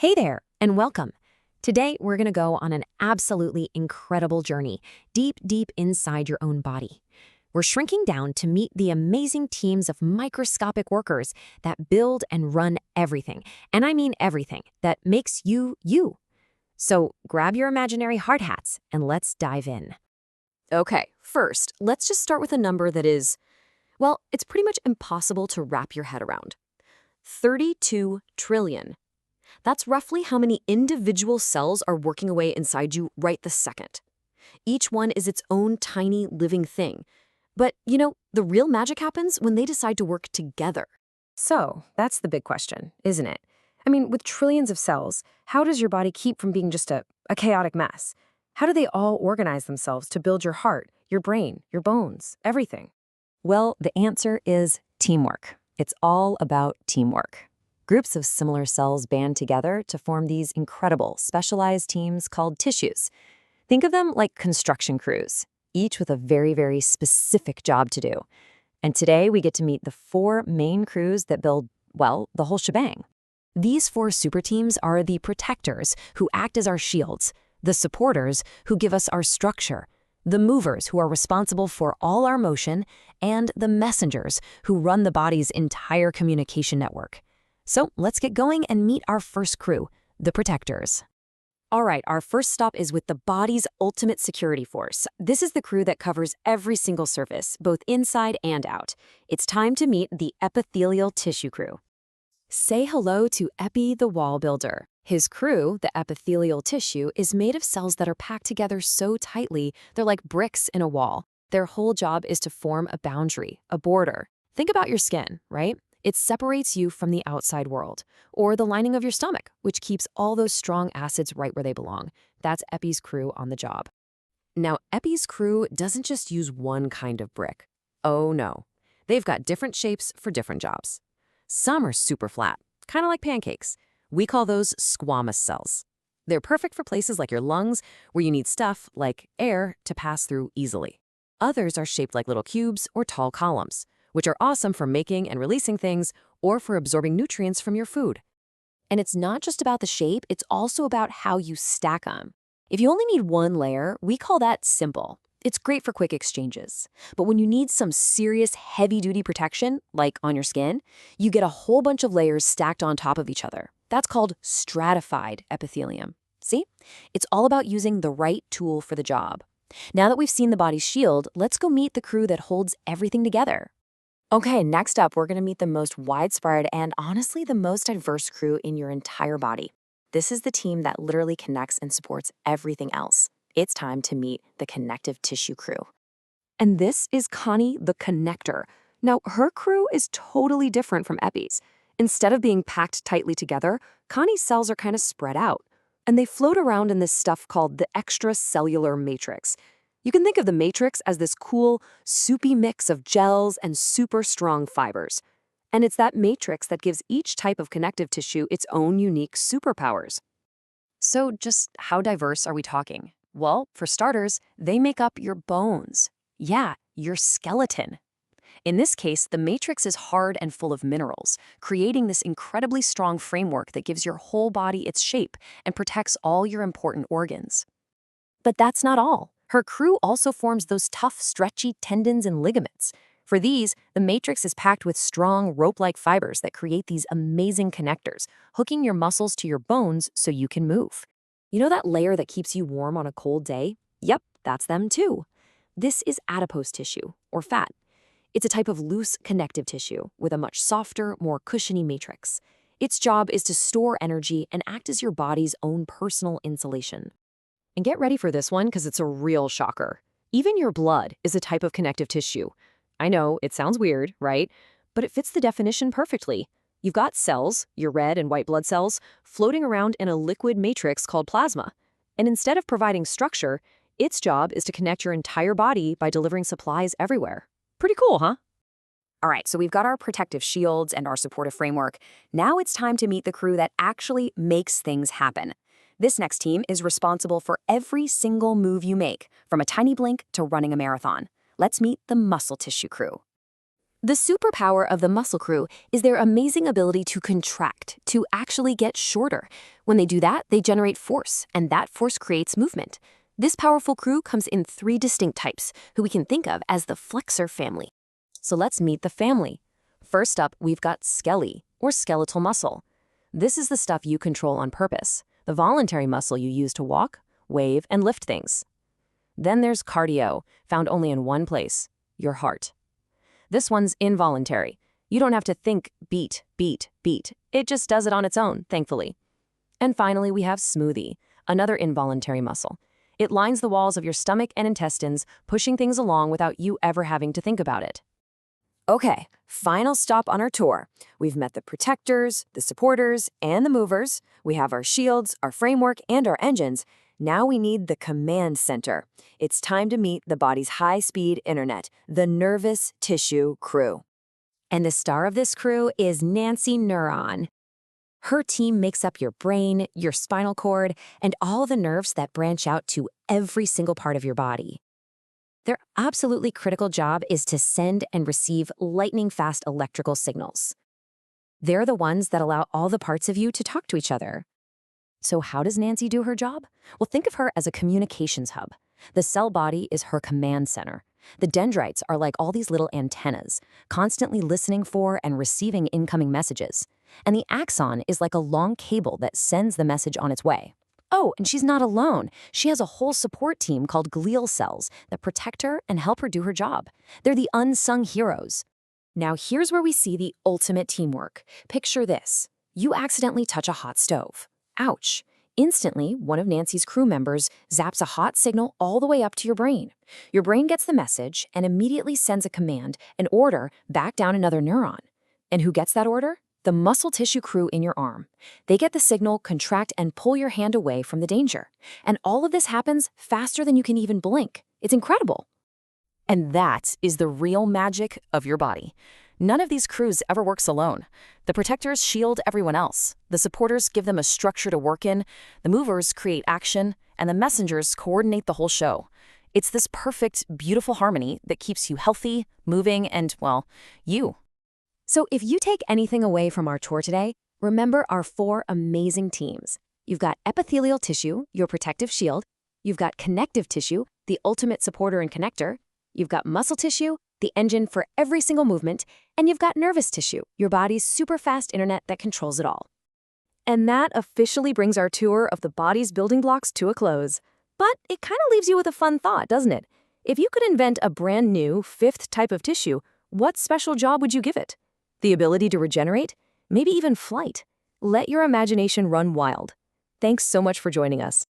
Hey there, and welcome. Today, we're going to go on an absolutely incredible journey, deep inside your own body. We're shrinking down to meet the amazing teams of microscopic workers that build and run everything, and I mean everything, that makes you, you. So grab your imaginary hard hats, and let's dive in. Okay, first, let's just start with a number that is, well, it's pretty much impossible to wrap your head around. 32 trillion. That's roughly how many individual cells are working away inside you right this second. Each one is its own tiny living thing. But, the real magic happens when they decide to work together. So, that's the big question, isn't it? I mean, with trillions of cells, how does your body keep from being just a chaotic mess? How do they all organize themselves to build your heart, your brain, your bones, everything? Well, the answer is teamwork. It's all about teamwork. Groups of similar cells band together to form these incredible, specialized teams called tissues. Think of them like construction crews, each with a very specific job to do. And today we get to meet the four main crews that build, well, the whole shebang. These four super teams are the protectors, who act as our shields, the supporters, who give us our structure, the movers, who are responsible for all our motion, and the messengers, who run the body's entire communication network. So let's get going and meet our first crew, the protectors. All right, our first stop is with the body's ultimate security force. This is the crew that covers every single surface, both inside and out. It's time to meet the epithelial tissue crew. Say hello to Epi the wall builder. His crew, the epithelial tissue, is made of cells that are packed together so tightly, they're like bricks in a wall. Their whole job is to form a boundary, a border. Think about your skin, right? It separates you from the outside world, or the lining of your stomach, which keeps all those strong acids right where they belong. That's Epi's crew on the job. Now, Epi's crew doesn't just use one kind of brick. Oh no, they've got different shapes for different jobs. Some are super flat, kind of like pancakes. We call those squamous cells. They're perfect for places like your lungs, where you need stuff like air to pass through easily. Others are shaped like little cubes or tall columns, which are awesome for making and releasing things or for absorbing nutrients from your food. And it's not just about the shape, it's also about how you stack them. If you only need one layer, we call that simple. It's great for quick exchanges. But when you need some serious heavy-duty protection, like on your skin, you get a whole bunch of layers stacked on top of each other. That's called stratified epithelium. See? It's all about using the right tool for the job. Now that we've seen the body's shield, let's go meet the crew that holds everything together. Okay, next up, we're going to meet the most widespread and honestly the most diverse crew in your entire body. This is the team that literally connects and supports everything else. It's time to meet the connective tissue crew. And this is Connie the connector. Now, her crew is totally different from Epi's. Instead of being packed tightly together, Connie's cells are kind of spread out. And they float around in this stuff called the extracellular matrix. You can think of the matrix as this cool, soupy mix of gels and super strong fibers. And it's that matrix that gives each type of connective tissue its own unique superpowers. So just how diverse are we talking? Well, for starters, they make up your bones. Yeah, your skeleton. In this case, the matrix is hard and full of minerals, creating this incredibly strong framework that gives your whole body its shape and protects all your important organs. But that's not all. Her crew also forms those tough, stretchy tendons and ligaments. For these, the matrix is packed with strong, rope-like fibers that create these amazing connectors, hooking your muscles to your bones so you can move. You know that layer that keeps you warm on a cold day? Yep, that's them too. This is adipose tissue, or fat. It's a type of loose connective tissue with a much softer, more cushiony matrix. Its job is to store energy and act as your body's own personal insulation. And get ready for this one because it's a real shocker. Even your blood is a type of connective tissue. I know, it sounds weird, right? But it fits the definition perfectly. You've got cells, your red and white blood cells, floating around in a liquid matrix called plasma. And instead of providing structure, its job is to connect your entire body by delivering supplies everywhere. Pretty cool, huh? All right, so we've got our protective shields and our supportive framework. Now it's time to meet the crew that actually makes things happen. This next team is responsible for every single move you make, from a tiny blink to running a marathon. Let's meet the muscle tissue crew. The superpower of the muscle crew is their amazing ability to contract, to actually get shorter. When they do that, they generate force, and that force creates movement. This powerful crew comes in 3 distinct types, who we can think of as the flexor family. So let's meet the family. First up, we've got skelly, or skeletal muscle. This is the stuff you control on purpose, the voluntary muscle you use to walk, wave, and lift things. Then there's cardio, found only in one place, your heart. This one's involuntary. You don't have to think beat, beat, beat. It just does it on its own, thankfully. And finally, we have smoothie, another involuntary muscle. It lines the walls of your stomach and intestines, pushing things along without you ever having to think about it. Okay, final stop on our tour. We've met the protectors, the supporters, and the movers. We have our shields, our framework, and our engines. Now we need the command center. It's time to meet the body's high-speed internet, the nervous tissue crew. And the star of this crew is Nancy Neuron. Her team makes up your brain, your spinal cord, and all the nerves that branch out to every single part of your body. Their absolutely critical job is to send and receive lightning-fast electrical signals. They're the ones that allow all the parts of you to talk to each other. So how does Nancy do her job? Well, think of her as a communications hub. The cell body is her command center. The dendrites are like all these little antennas, constantly listening for and receiving incoming messages. And the axon is like a long cable that sends the message on its way. Oh, and she's not alone. She has a whole support team called glial cells that protect her and help her do her job. They're the unsung heroes. Now here's where we see the ultimate teamwork. Picture this. You accidentally touch a hot stove. Ouch. Instantly, one of Nancy's crew members zaps a hot signal all the way up to your brain. Your brain gets the message and immediately sends a command, an order, back down another neuron. And who gets that order? The muscle tissue crew in your arm. They get the signal, contract, and pull your hand away from the danger. And all of this happens faster than you can even blink. It's incredible. And that is the real magic of your body. None of these crews ever works alone. The protectors shield everyone else. The supporters give them a structure to work in. The movers create action. And the messengers coordinate the whole show. It's this perfect, beautiful harmony that keeps you healthy, moving, and, well, you. So if you take anything away from our tour today, remember our 4 amazing teams. You've got epithelial tissue, your protective shield. You've got connective tissue, the ultimate supporter and connector. You've got muscle tissue, the engine for every single movement. And you've got nervous tissue, your body's super fast internet that controls it all. And that officially brings our tour of the body's building blocks to a close. But it kind of leaves you with a fun thought, doesn't it? If you could invent a brand new 5th type of tissue, what special job would you give it? The ability to regenerate? Maybe even flight? Let your imagination run wild. Thanks so much for joining us.